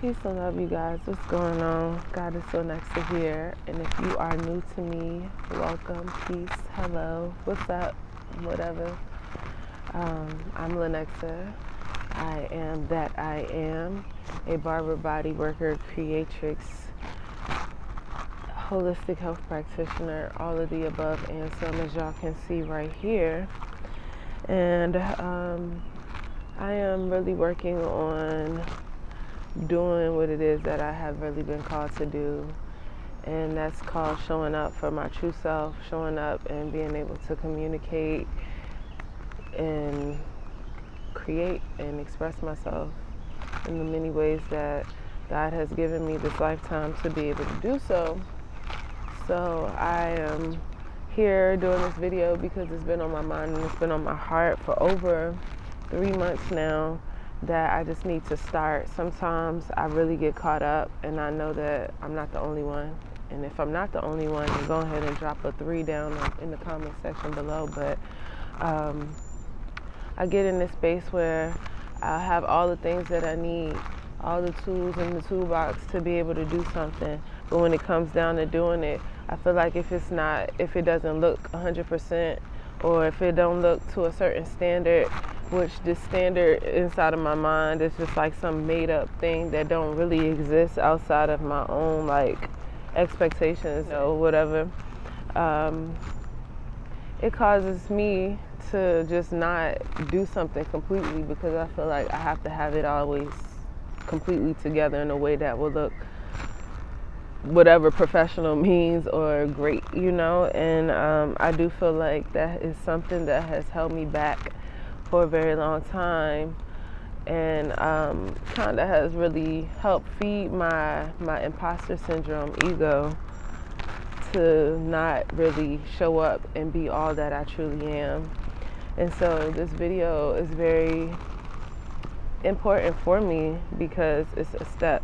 Peace and love, you guys. What's going on? God is so next to here. And if you are new to me, welcome, peace, hello, what's up, whatever. I'm Lenexa. I am that I am a barber, body worker, creatrix, holistic health practitioner, all of the above and some, as y'all can see right here. And I am really working on doing what it is that I have really been called to do, and that's called showing up for my true self, showing up and being able to communicate and create and express myself in the many ways that God has given me this lifetime to be able to do so. So I am here doing this video because it's been on my mind and it's been on my heart for over 3 months now, that I just need to start. Sometimes I really get caught up, and I know that I'm not the only one. And if I'm not the only one, then go ahead and drop a 3 down in the comment section below. But I get in this space where I have all the things that I need, all the tools in the toolbox to be able to do something. But when it comes down to doing it, I feel like if it doesn't look 100%, or if it don't look to a certain standard, which this standard inside of my mind is just like some made up thing that don't really exist outside of my own like expectations or whatever, it causes me to just not do something completely, because I feel like I have to have it always completely together in a way that will look whatever professional means or great, and I do feel like that is something that has held me back for a very long time, and kind of has really helped feed my imposter syndrome ego to not really show up and be all that I truly am. And so this video is very important for me because it's a step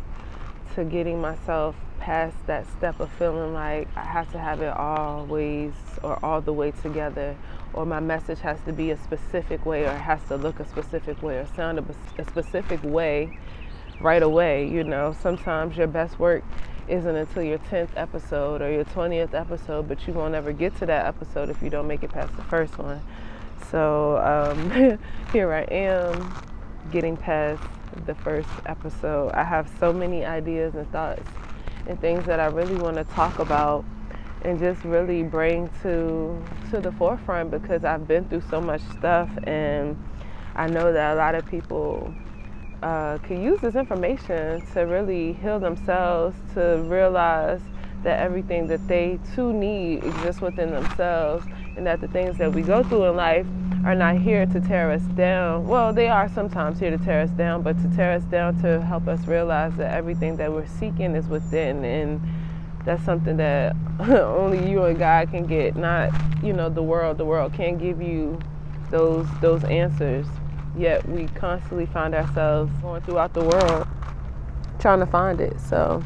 to getting myself past that step of feeling like I have to have it always or all the way together, or my message has to be a specific way, or it has to look a specific way, or sound a specific way right away. Sometimes your best work isn't until your 10th episode or your 20th episode, but you won't ever get to that episode if you don't make it past the first one. So here I am getting past the first episode. I have so many ideas and thoughts and things that I really want to talk about and just really bring to the forefront, because I've been through so much stuff, and I know that a lot of people can use this information to really heal themselves, to realize that everything that they too need exists within themselves, and that the things that we go through in life are not here to tear us down. Well, they are sometimes here to tear us down, but to tear us down to help us realize that everything that we're seeking is within, and that's something that only you and God can get, not, the world. The world can't give you those answers. Yet we constantly find ourselves going throughout the world trying to find it. So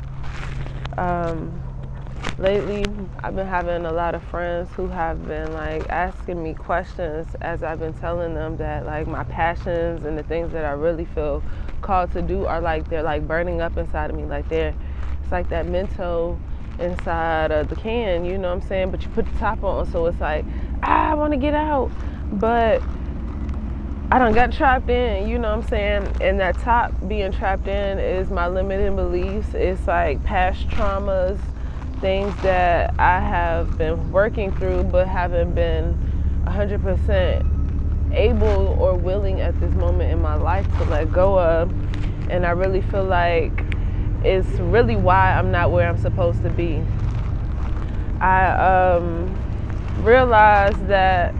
lately I've been having a lot of friends who have been like asking me questions as I've been telling them that like my passions and the things that I really feel called to do are like, they're like burning up inside of me. Like it's like that Mento inside of the can, you know what I'm saying? But you put the top on, so it's like, I want to get out, but I done got trapped in, you know what I'm saying? And that top being trapped in is my limiting beliefs. It's like past traumas, things that I have been working through but haven't been 100% able or willing at this moment in my life to let go of. And I really feel like it's really why I'm not where I'm supposed to be. I realized that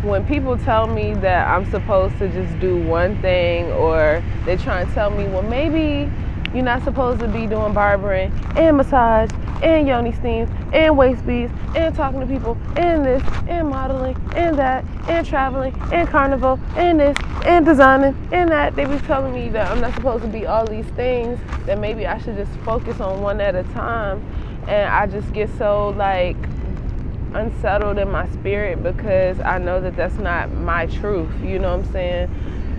when people tell me that I'm supposed to just do one thing, or they try and tell me, well, maybe you're not supposed to be doing barbering and massage and yoni steams and waist beads and talking to people and this and modeling and that and traveling and carnival and this and designing and that. They be telling me that I'm not supposed to be all these things, that maybe I should just focus on one at a time. And I just get so like unsettled in my spirit, because I know that that's not my truth, you know what I'm saying?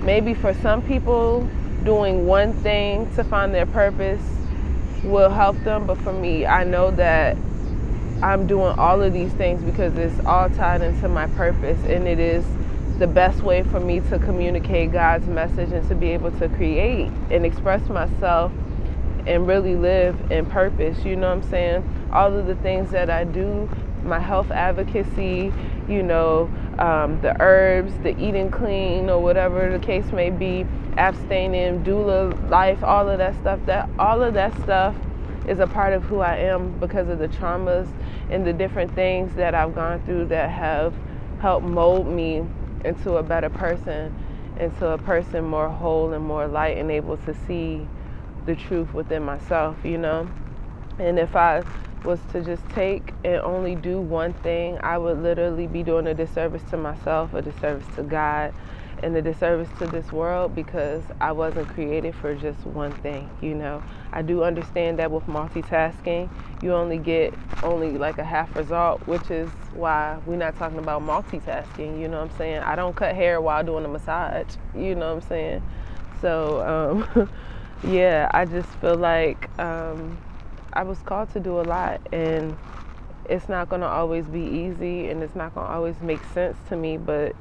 Maybe for some people doing one thing to find their purpose will help them. But for me, I know that I'm doing all of these things because it's all tied into my purpose, and it is the best way for me to communicate God's message and to be able to create and express myself and really live in purpose. You know what I'm saying? All of the things that I do, my health advocacy, you know, the herbs, the eating clean, or whatever the case may be, abstaining, doula life, all of that stuff is a part of who I am because of the traumas and the different things that I've gone through that have helped mold me into a better person, into a person more whole and more light and able to see the truth within myself, you know. And if I was to just take and only do one thing, I would literally be doing a disservice to myself, a disservice to God, and a disservice to this world, because I wasn't created for just one thing, you know. I do understand that with multitasking, you only get like a half result, which is why we're not talking about multitasking, you know what I'm saying? I don't cut hair while doing a massage, you know what I'm saying? So, yeah, I just feel like I was called to do a lot, and it's not going to always be easy, and it's not going to always make sense to me, but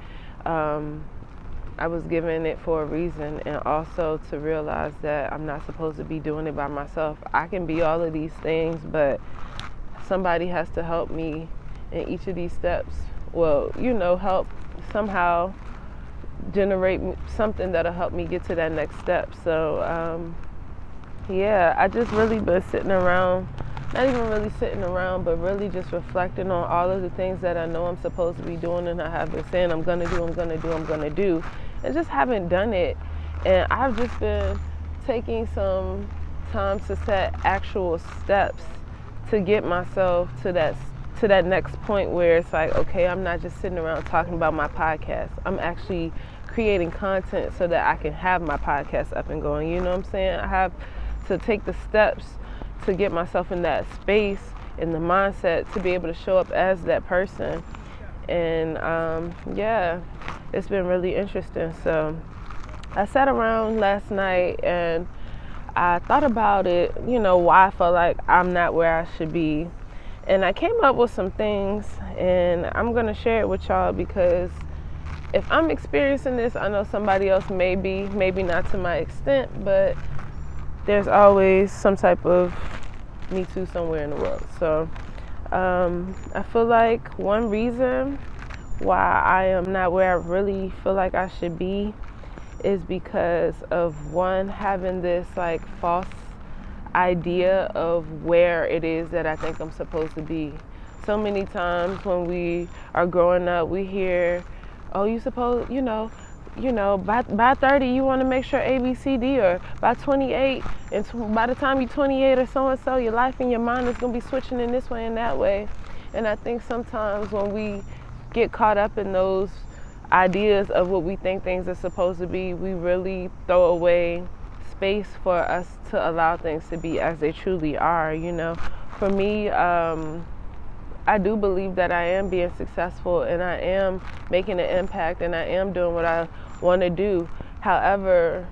I was given it for a reason, and also to realize that I'm not supposed to be doing it by myself. I can be all of these things, but somebody has to help me in each of these steps. Well, you know, help somehow generate something that'll help me get to that next step. So, yeah, I just really been sitting around, not even really sitting around, but really just reflecting on all of the things that I know I'm supposed to be doing, and I have been saying I'm gonna do, and just haven't done it. And I've just been taking some time to set actual steps to get myself to that next point where it's like, okay, I'm not just sitting around talking about my podcast. I'm actually creating content so that I can have my podcast up and going. You know what I'm saying? I have to take the steps to get myself in that space, in the mindset, to be able to show up as that person. And yeah, it's been really interesting. So I sat around last night and I thought about it, you know, why I felt like I'm not where I should be. And I came up with some things, and I'm going to share it with y'all, because if I'm experiencing this, I know somebody else may be, maybe not to my extent, but there's always some type of me too somewhere in the world. So I feel like one reason why I am not where I really feel like I should be is because of, one, having this like false idea of where it is that I think I'm supposed to be. So many times when we are growing up, we hear, oh, you supposed, you know, by 30 you want to make sure A, B, C, D, or by 28, and by the time you're 28 or so and so, your life and your mind is going to be switching in this way and that way. And I think sometimes when we get caught up in those ideas of what we think things are supposed to be, we really throw away space for us to allow things to be as they truly are, you know. For me, I do believe that I am being successful, and I am making an impact, and I am doing what I want to do. However,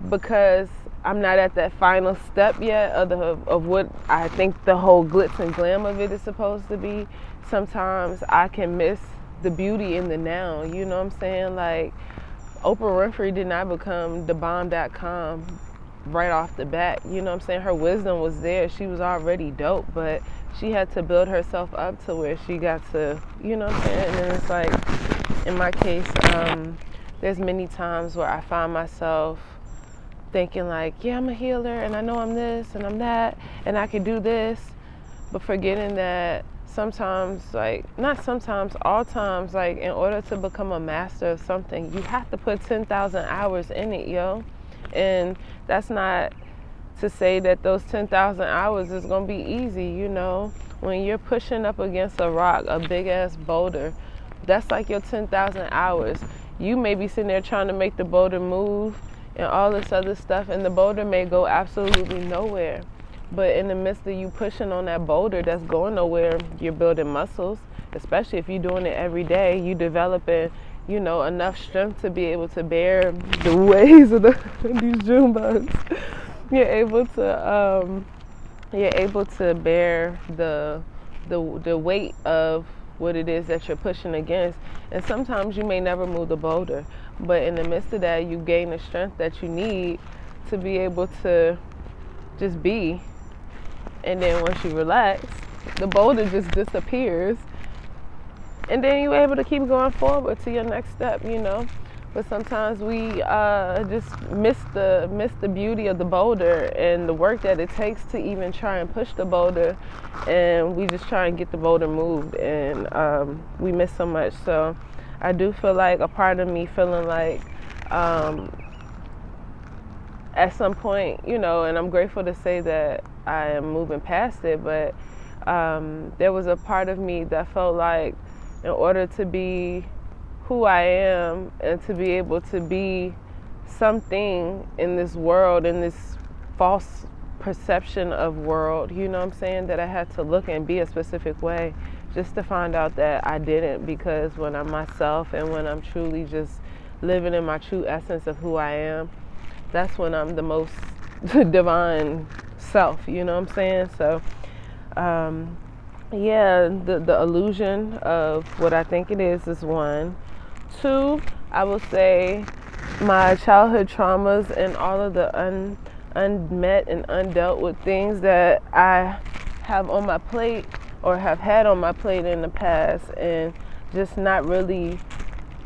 because I'm not at that final step yet of what I think the whole glitz and glam of it is supposed to be, sometimes I can miss the beauty in the now. You know what I'm saying? Like, Oprah Winfrey did not become thebomb.com right off the bat. You know what I'm saying? Her wisdom was there. She was already dope, but she had to build herself up to where she got to, you know what I'm saying? And then it's like, in my case, there's many times where I find myself thinking like, yeah, I'm a healer, and I know I'm this and I'm that, and I can do this, but forgetting that sometimes, like, not sometimes, all times, like, in order to become a master of something, you have to put 10,000 hours in it, yo. And that's not to say that those 10,000 hours is going to be easy, you know. When you're pushing up against a rock, a big-ass boulder, that's like your 10,000 hours. You may be sitting there trying to make the boulder move and all this other stuff, and the boulder may go absolutely nowhere. But in the midst of you pushing on that boulder that's going nowhere, you're building muscles, especially if you're doing it every day. You developing enough strength to be able to bear the waves of these June bugs. You're able to bear the weight of what it is that you're pushing against. And sometimes you may never move the boulder, but in the midst of that, you gain the strength that you need to be able to just be. And then once you relax, the boulder just disappears. And then you're able to keep going forward to your next step, But sometimes we just miss the beauty of the boulder and the work that it takes to even try and push the boulder, and we just try and get the boulder moved, and we miss so much. So I do feel like a part of me feeling like at some point, and I'm grateful to say that I am moving past it, but there was a part of me that felt like in order to be who I am and to be able to be something in this world, in this false perception of world, that I had to look and be a specific way just to find out that I didn't, because when I'm myself and when I'm truly just living in my true essence of who I am, that's when I'm the most divine self, So the illusion of what I think it is one. 2, I will say my childhood traumas and all of the unmet and undealt with things that I have on my plate or have had on my plate in the past, and just not really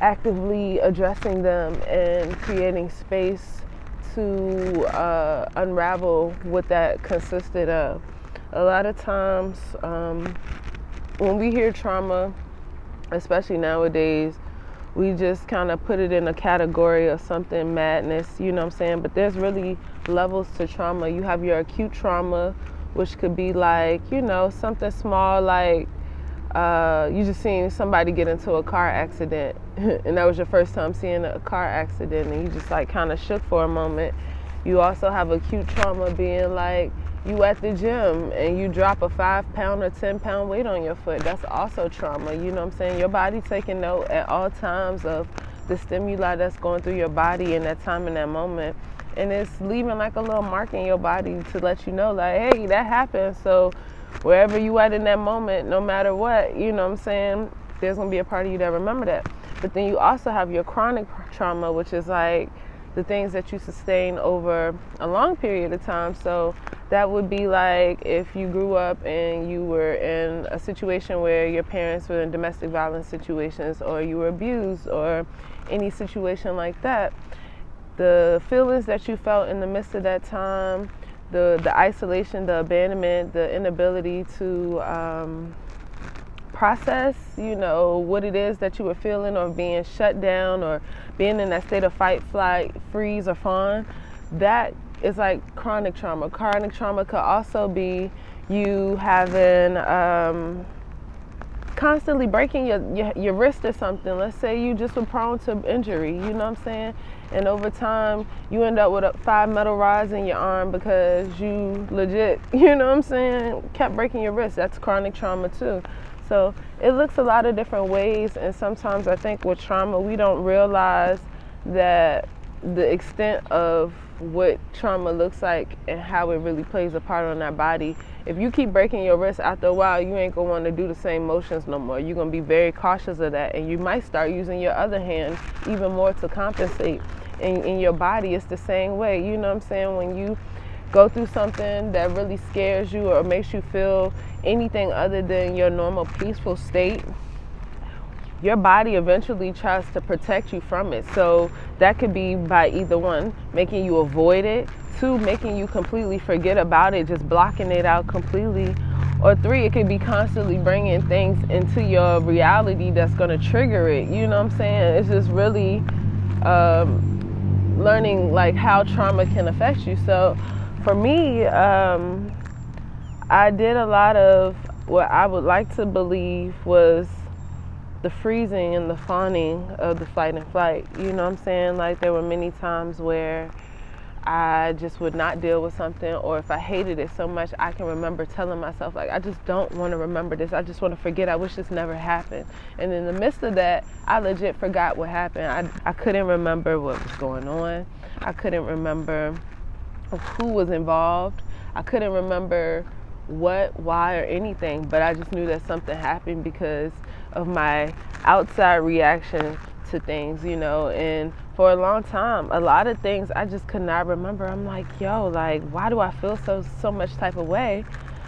actively addressing them and creating space to unravel what that consisted of. A lot of times when we hear trauma, especially nowadays, we just kind of put it in a category of something madness, but there's really levels to trauma. You have your acute trauma, which could be like, something small, like you just seen somebody get into a car accident and that was your first time seeing a car accident, and you just like kind of shook for a moment. You also have acute trauma being like you at the gym and you drop a 5-pound or 10-pound weight on your foot. That's also trauma, Your body taking note at all times of the stimuli that's going through your body in that time, in that moment. And it's leaving like a little mark in your body to let you know, like, hey, that happened. So wherever you at in that moment, no matter what, there's going to be a part of you that remember that. But then you also have your chronic trauma, which is like the things that you sustain over a long period of time. So that would be like if you grew up and you were in a situation where your parents were in domestic violence situations, or you were abused, or any situation like that. The feelings that you felt in the midst of that time, the isolation, the abandonment, the inability to process, what it is that you were feeling, or being shut down, or being in that state of fight, flight, freeze, or fawn, that is like chronic trauma. Chronic trauma could also be you having constantly breaking your wrist or something. Let's say you just were prone to injury, and over time you end up with 5 metal rods in your arm because you legit, kept breaking your wrist. That's chronic trauma too. So it looks a lot of different ways, and sometimes I think with trauma we don't realize that the extent of what trauma looks like and how it really plays a part on our body. If you keep breaking your wrist, after a while you ain't gonna want to do the same motions no more. You're gonna be very cautious of that, and you might start using your other hand even more to compensate. In your body, it's the same way. When you go through something that really scares you or makes you feel anything other than your normal peaceful state, your body eventually tries to protect you from it. So that could be by either one, making you avoid it, 2, making you completely forget about it, just blocking it out completely, or 3, it could be constantly bringing things into your reality that's going to trigger it. It's just really learning like how trauma can affect you. So for me, I did a lot of what I would like to believe was the freezing and the fawning of the fight and flight. Like there were many times where I just would not deal with something, or if I hated it so much, I can remember telling myself, like, I just don't want to remember this. I just want to forget. I wish this never happened. And in the midst of that, I legit forgot what happened. I couldn't remember what was going on. I couldn't remember who was involved. I couldn't remember what, why, or anything, but I just knew that something happened because of my outside reaction to things, and for a long time, a lot of things I just could not remember. I'm like, yo, like, why do I feel so much type of way?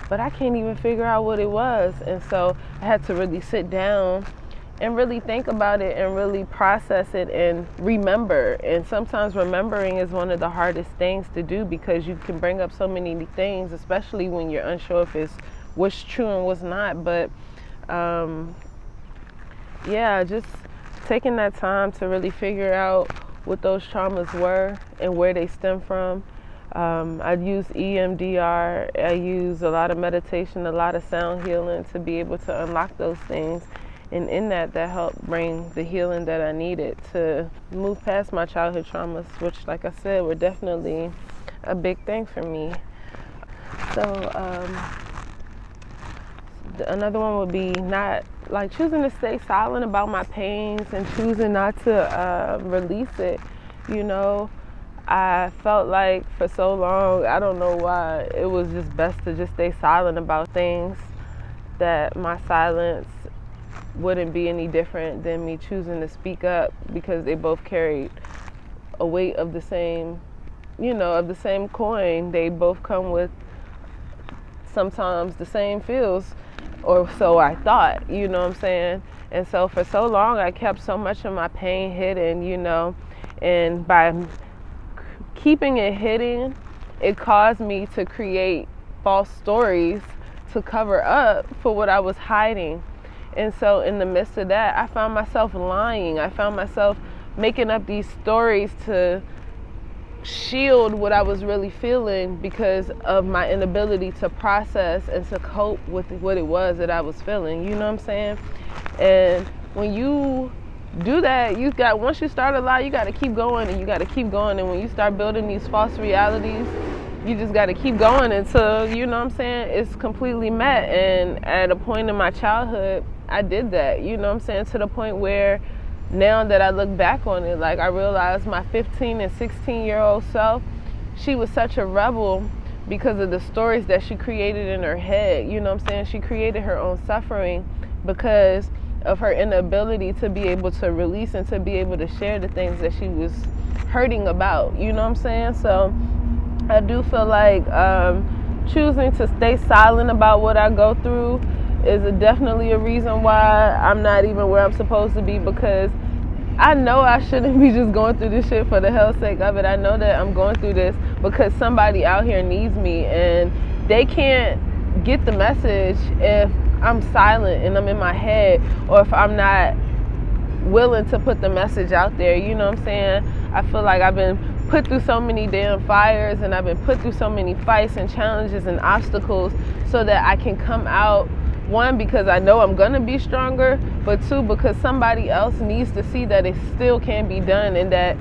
But I can't even figure out what it was. And so I had to really sit down and really think about it and really process it and remember. And sometimes remembering is one of the hardest things to do because you can bring up so many things, especially when you're unsure if it's what's true and what's not. But just taking that time to really figure out what those traumas were and where they stem from. I use EMDR. I use a lot of meditation, a lot of sound healing to be able to unlock those things. And in that helped bring the healing that I needed to move past my childhood traumas, which, like I said, were definitely a big thing for me. So another one would be not like choosing to stay silent about my pains and choosing not to release it. I felt like for so long, I don't know why, it was just best to just stay silent about things, that my silence wouldn't be any different than me choosing to speak up, because they both carried a weight of the same, of the same coin. They both come with sometimes the same feels, or so I thought, you know what I'm saying? And so for so long, I kept so much of my pain hidden, and by keeping it hidden, it caused me to create false stories to cover up for what I was hiding. And so in the midst of that, I found myself lying. I found myself making up these stories to shield what I was really feeling because of my inability to process and to cope with what it was that I was feeling. You know what I'm saying? And when you do that, once you start a lie, you got to keep going and you got to keep going. And when you start building these false realities, you just got to keep going until, you know what I'm saying, it's completely met. And at a point in my childhood, I did that, you know what I'm saying, to the point where now that I look back on it, like, I realized my 15 and 16-year-old self, she was such a rebel because of the stories that she created in her head. You know what I'm saying? She created her own suffering because of her inability to be able to release and to be able to share the things that she was hurting about. You know what I'm saying? So I do feel like choosing to stay silent about what I go through is definitely a reason why I'm not even where I'm supposed to be, because I know I shouldn't be just going through this shit for the hell's sake of it. I know that I'm going through this because somebody out here needs me, and they can't get the message if I'm silent and I'm in my head, or if I'm not willing to put the message out there. You know what I'm saying? I feel like I've been put through so many damn fires, and I've been put through so many fights and challenges and obstacles so that I can come out, one, because I know I'm gonna be stronger, but two, because somebody else needs to see that it still can be done, and that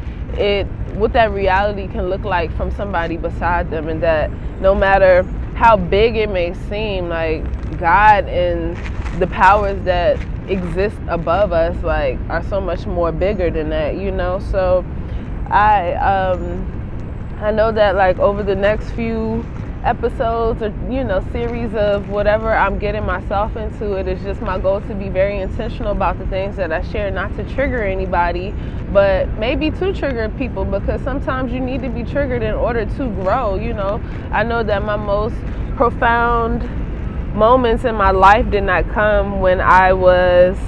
what that reality can look like from somebody beside them, and that no matter how big it may seem, like, God and the powers that exist above us, like, are so much more bigger than that, So I know that, like, over the next few episodes or series of whatever I'm getting myself into, it is just my goal to be very intentional about the things that I share, not to trigger anybody, but maybe to trigger people, because sometimes you need to be triggered in order to grow. I know that my most profound moments in my life did not come when I was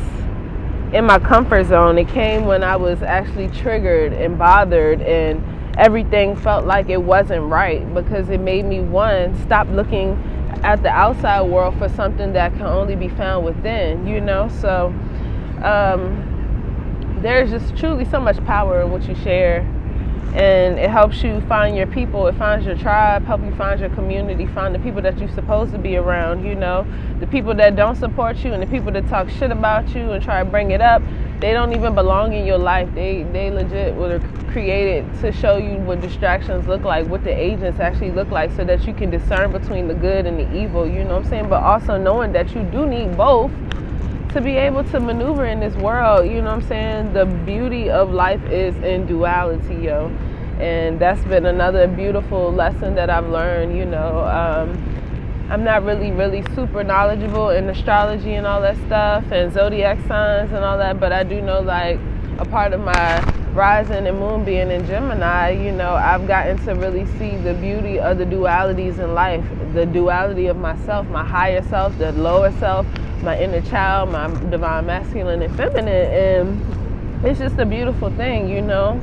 in my comfort zone. It came when I was actually triggered and bothered, and everything felt like it wasn't right, because it made me, one, stop looking at the outside world for something that can only be found within, So there's just truly so much power in what you share, and it helps you find your people, it finds your tribe, help you find your community, find the people that you're supposed to be around, The people that don't support you and the people that talk shit about you and try to bring it up, they don't even belong in your life. They legit were created to show you what distractions look like, what the agents actually look like, so that you can discern between the good and the evil, you know what I'm saying? But also knowing that you do need both to be able to maneuver in this world, you know what I'm saying? The beauty of life is in duality, yo. And that's been another beautiful lesson that I've learned, you know. I'm not really super knowledgeable in astrology and all that stuff and zodiac signs and all that, but I do know, like, a part of my rising and moon being in Gemini, you know, I've gotten to really see the beauty of the dualities in life, the duality of myself, my higher self, the lower self, my inner child, my divine masculine and feminine, and it's just a beautiful thing, you know.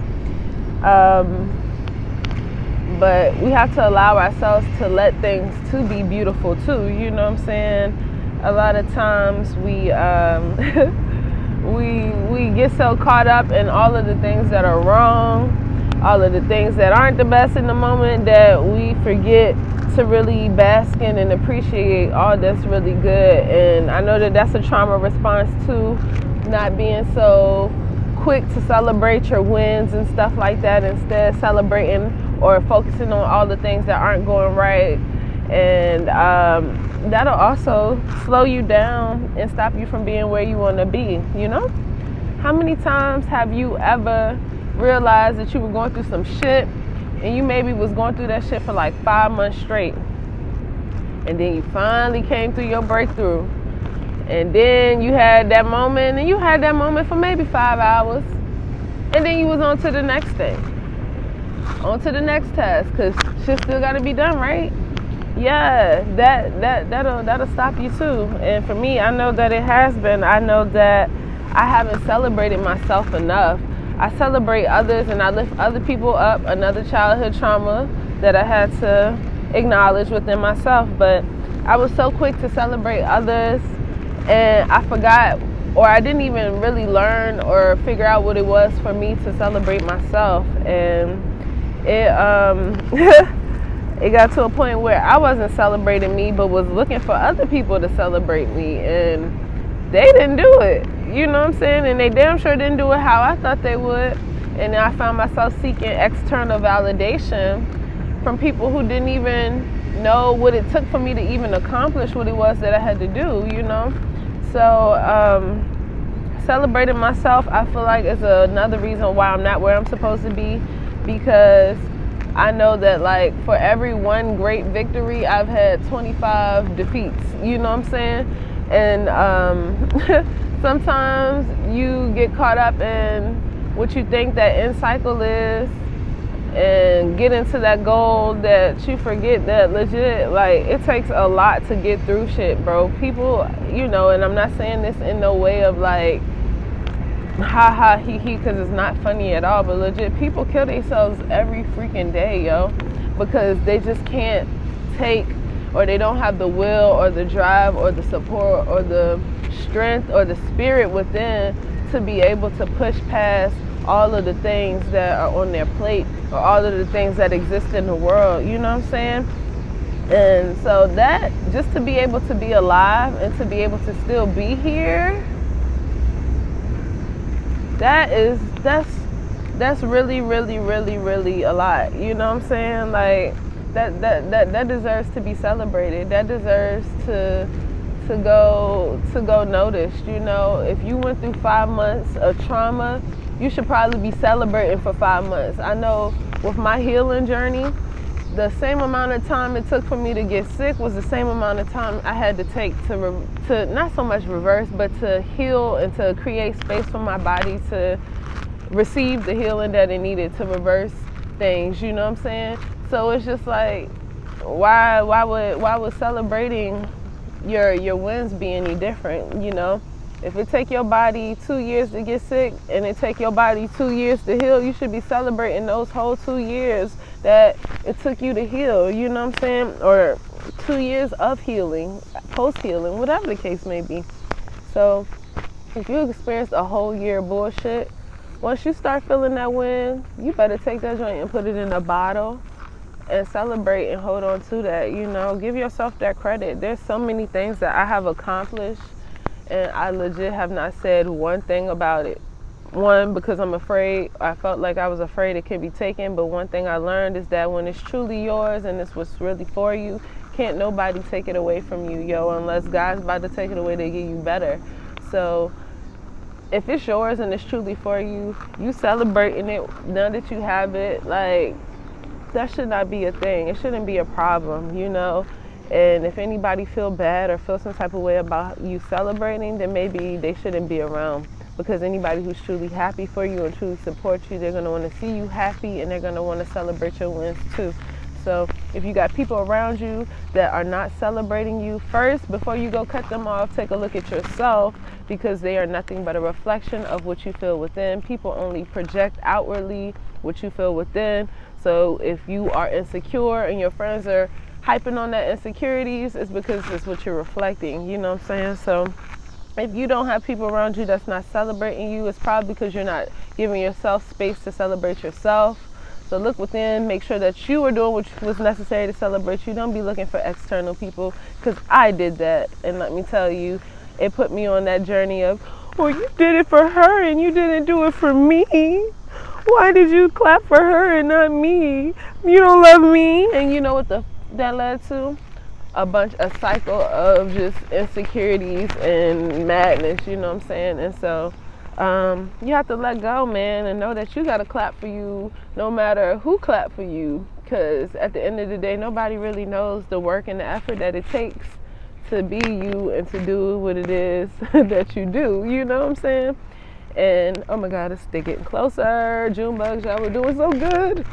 But we have to allow ourselves to let things to be beautiful too, you know what I'm saying? A lot of times we we get so caught up in all of the things that are wrong, all of the things that aren't the best in the moment, that we forget to really bask in and appreciate all that's really good. And I know that that's a trauma response too, not being so quick to celebrate your wins and stuff like that, instead celebrating or focusing on all the things that aren't going right. And that'll also slow you down and stop you from being where you want to be, you know? How many times have you ever realized that you were going through some shit and you maybe was going through that shit for like 5 months straight, and then you finally came through your breakthrough, and then you had that moment, and you had that moment for maybe 5 hours, and then you was on to the next thing, on to the next task, because shit still got to be done, right? Yeah, that'll stop you too. And for me, I know that it has been. I know that I haven't celebrated myself enough. I celebrate others and I lift other people up, another childhood trauma that I had to acknowledge within myself. But I was so quick to celebrate others, and I forgot, or I didn't even really learn or figure out what it was for me to celebrate myself. And it it got to a point where I wasn't celebrating me, but was looking for other people to celebrate me, and they didn't do it, you know what I'm saying? And they damn sure didn't do it how I thought they would. And then I found myself seeking external validation from people who didn't even know what it took for me to even accomplish what it was that I had to do, you know? So celebrating myself, I feel like, is another reason why I'm not where I'm supposed to be, because I know that, like, for every one great victory, I've had 25 defeats, you know what I'm saying? And sometimes you get caught up in what you think that end cycle is and get into that goal that you forget that legit, like, it takes a lot to get through shit, bro. People, you know, and I'm not saying this in no way of like ha ha he because it's not funny at all, but legit, people kill themselves every freaking day, yo, because they just can't take, or they don't have the will or the drive or the support or the strength or the spirit within to be able to push past all of the things that are on their plate, or all of the things that exist in the world, you know what I'm saying? And so that, just to be able to be alive and to be able to still be here, that's really a lot, you know what I'm saying? Like, that deserves to be celebrated. That deserves to go noticed, you know? If you went through 5 months of trauma, you should probably be celebrating for 5 months. I know with my healing journey, the same amount of time it took for me to get sick was the same amount of time I had to take to not so much reverse, but to heal and to create space for my body to receive the healing that it needed to reverse things, you know what I'm saying? So it's just like, why would celebrating your wins be any different, you know? If it take your body 2 years to get sick and it take your body 2 years to heal, you should be celebrating those whole 2 years that it took you to heal, you know what I'm saying? Or 2 years of healing, post-healing, whatever the case may be. So if you experienced a whole year of bullshit, once you start feeling that win, you better take that joint and put it in a bottle and celebrate and hold on to that, you know? Give yourself that credit. There's so many things that I have accomplished and I legit have not said one thing about it. One, because I'm afraid, I felt like I was afraid it could be taken, but one thing I learned is that when it's truly yours and it's what's really for you, can't nobody take it away from you, yo, unless God's about to take it away to give you better. So if it's yours and it's truly for you, you celebrating it now that you have it, like, that should not be a thing. It shouldn't be a problem, you know. And if anybody feel bad or feel some type of way about you celebrating, then maybe they shouldn't be around. Because anybody who's truly happy for you and truly supports you, they're going to want to see you happy, and they're going to want to celebrate your wins too. So if you got people around you that are not celebrating you, first, before you go cut them off, take a look at yourself, because they are nothing but a reflection of what you feel within. People only project outwardly what you feel within. So if you are insecure and your friends are hyping on that insecurities, it's because it's what you're reflecting, you know what I'm saying? So if you don't have people around you that's not celebrating you, it's probably because you're not giving yourself space to celebrate yourself. So look within, make sure that you are doing what was necessary to celebrate you. Don't be looking for external people, because I did that. And let me tell you, it put me on that journey of, well, you did it for her and you didn't do it for me. Why did you clap for her and not me? You don't love me. And you know what that led to? A cycle of just insecurities and madness, you know what I'm saying? And so you have to let go, man, and know that you got to clap for you no matter who clap for you, because at the end of the day, nobody really knows the work and the effort that it takes to be you and to do what it is that you do, you know what I'm saying? And oh my God, it's getting closer. June bugs, y'all were doing so good.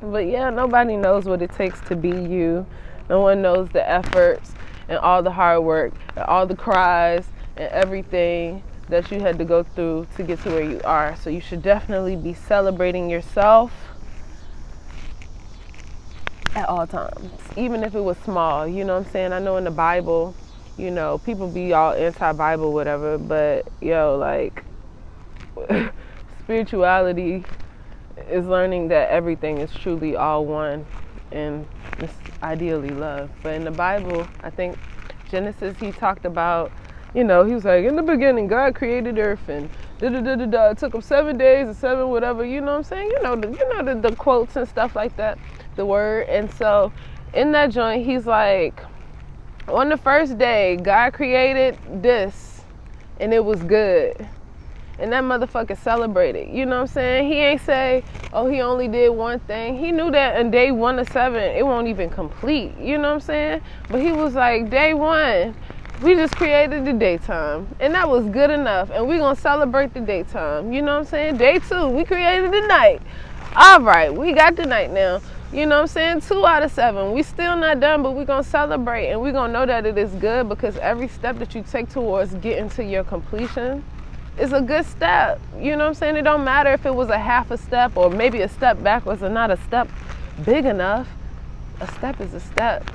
But yeah, nobody knows what it takes to be you. No one knows the efforts and all the hard work and all the cries and everything that you had to go through to get to where you are. So you should definitely be celebrating yourself at all times, even if it was small, you know what I'm saying? I know in the Bible, you know, people be all anti-Bible, whatever, but yo, like, spirituality is learning that everything is truly all one, and it's ideally love. But in the Bible, I think Genesis, he talked about, you know, he was like, in the beginning, God created earth, and it took him 7 days and 7 whatever, you know what I'm saying? You know the quotes and stuff like that, the word. And so in that joint, he's like, on the first day, God created this, and it was good. And that motherfucker celebrated, you know what I'm saying? He ain't say, oh, he only did one thing. He knew that in day 1 to 7, it won't even complete, you know what I'm saying? But he was like, day 1, we just created the daytime, and that was good enough, and we gonna celebrate the daytime, you know what I'm saying? Day 2, we created the night. All right, we got the night now. You know what I'm saying? 2 out of 7. We still not done, but we're going to celebrate, and we're going to know that it is good, because every step that you take towards getting to your completion is a good step. You know what I'm saying? It don't matter if it was a half a step or maybe a step backwards or not a step big enough. A step is a step.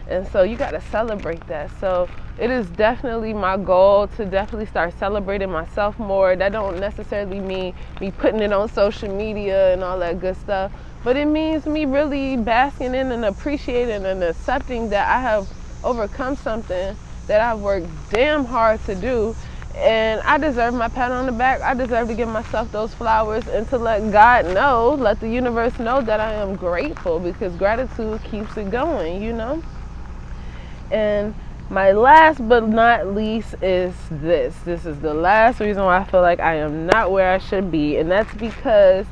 And so you got to celebrate that. So it is definitely my goal to definitely start celebrating myself more. That don't necessarily mean me putting it on social media and all that good stuff. But it means me really basking in and appreciating and accepting that I have overcome something that I've worked damn hard to do. And I deserve my pat on the back. I deserve to give myself those flowers and to let God know, let the universe know that I am grateful, because gratitude keeps it going, you know? And my last but not least is this. This is the last reason why I feel like I am not where I should be. And that's because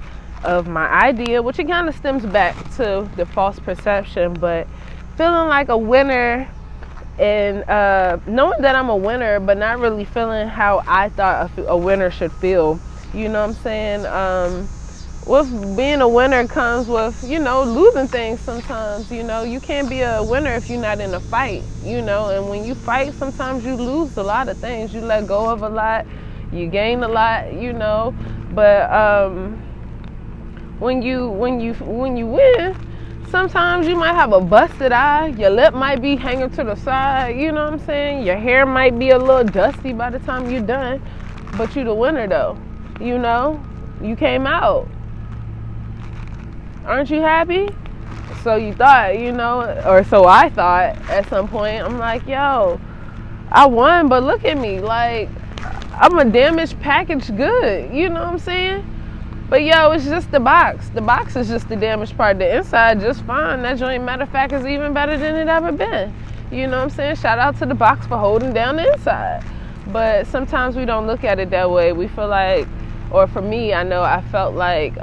of my idea, which it kind of stems back to the false perception, but feeling like a winner and knowing that I'm a winner, but not really feeling how I thought a winner should feel. You know what I'm saying? With being a winner comes with, you know, losing things sometimes. You know, you can't be a winner if you're not in a fight, you know, and when you fight, sometimes you lose a lot of things. You let go of a lot, you gain a lot, you know, but when you win, sometimes you might have a busted eye, your lip might be hanging to the side, you know what I'm saying? Your hair might be a little dusty by the time you're done, but you the winner though, you know? You came out. Aren't you happy? So you thought, you know, or so I thought at some point. I'm like, yo, I won, but look at me. Like, I'm a damaged packaged good. You know what I'm saying? But yo, it's just the box. The box is just the damaged part. The inside just fine. That joint, matter of fact, is even better than it ever been. You know what I'm saying? Shout out to the box for holding down the inside. But sometimes we don't look at it that way. We feel like, or for me, I know I felt like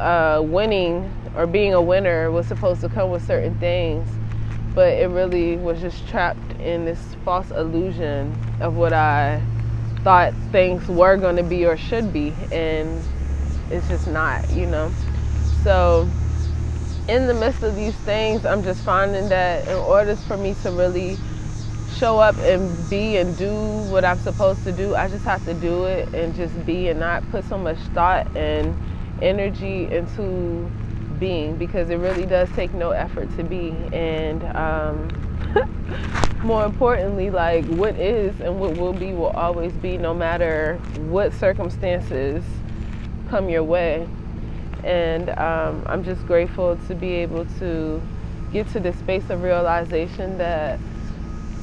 winning or being a winner was supposed to come with certain things. But it really was just trapped in this false illusion of what I thought things were going to be or should be. And it's just not, you know. So in the midst of these things, I'm just finding that in order for me to really show up and be and do what I'm supposed to do, I just have to do it and just be and not put so much thought and energy into being, because it really does take no effort to be. And more importantly, like, what is and what will be will always be, no matter what circumstances come your way. And I'm just grateful to be able to get to this space of realization that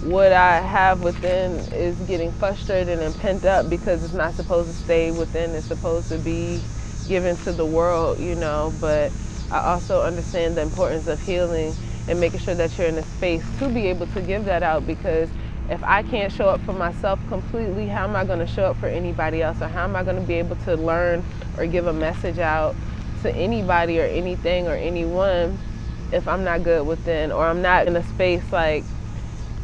what I have within is getting frustrated and pent up, because it's not supposed to stay within. It's supposed to be given to the world, you know. But I also understand the importance of healing and making sure that you're in a space to be able to give that out, because if I can't show up for myself completely, how am I going to show up for anybody else? Or how am I going to be able to learn or give a message out to anybody or anything or anyone if I'm not good within, or I'm not in a space like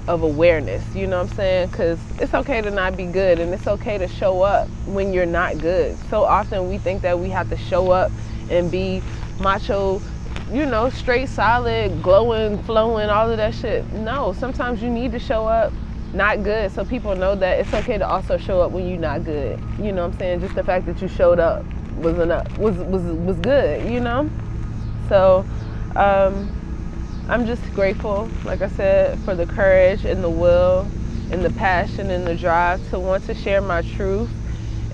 of awareness? You know what I'm saying? Because it's okay to not be good, and it's okay to show up when you're not good. So often we think that we have to show up and be macho, you know, straight, solid, glowing, flowing, all of that shit. No, sometimes you need to show up not good, so people know that it's okay to also show up when you're not good. You know what I'm saying? Just the fact that you showed up was enough, was good, you know? So I'm just grateful, like I said, for the courage and the will and the passion and the drive to want to share my truth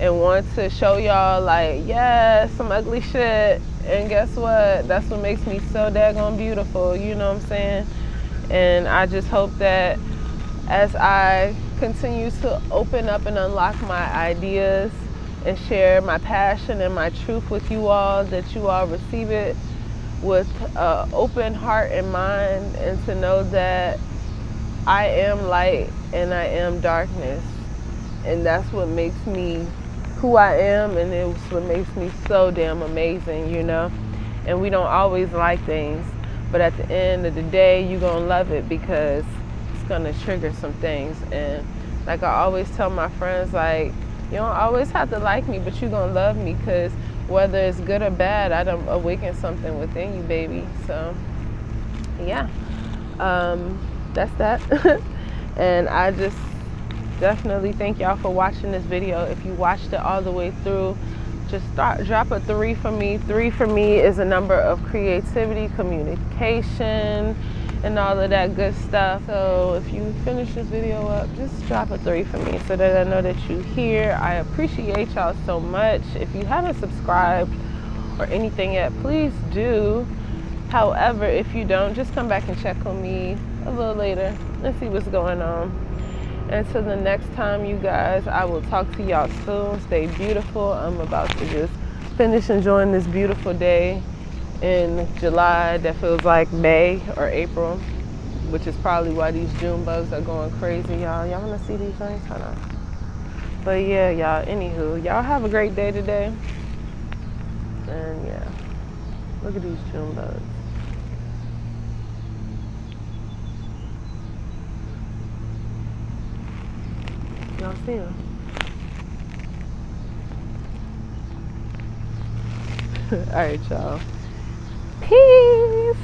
and want to show y'all, like, yeah, some ugly shit. And guess what? That's what makes me so daggone beautiful, you know what I'm saying? And I just hope that as I continue to open up and unlock my ideas and share my passion and my truth with you all, that you all receive it with an open heart and mind, and to know that I am light and I am darkness. And that's what makes me who I am, and it's what makes me so damn amazing, you know? And we don't always like things, but at the end of the day, you're gonna love it, because it's gonna trigger some things. And like I always tell my friends, like, you don't always have to like me, but you're gonna love me, because whether it's good or bad, I done awaken something within you, baby. So yeah, that's that. And I just definitely thank y'all for watching this video. If you watched it all the way through, just drop a 3 for me. 3 for me is a number of creativity, communication, and all of that good stuff. So if you finish this video up, just drop a 3 for me so that I know that you're here. I appreciate y'all so much. If you haven't subscribed or anything yet, please do. However, if you don't, just come back and check on me a little later and see what's going on. Until the next time, you guys, I will talk to y'all soon. Stay beautiful. I'm about to just finish enjoying this beautiful day in July that feels like May or April, which is probably why these June bugs are going crazy, y'all. Y'all want to see these things? Hold on. But yeah, y'all, anywho, y'all have a great day today. And yeah, look at these June bugs. Y'all see them? All right, y'all. Peace.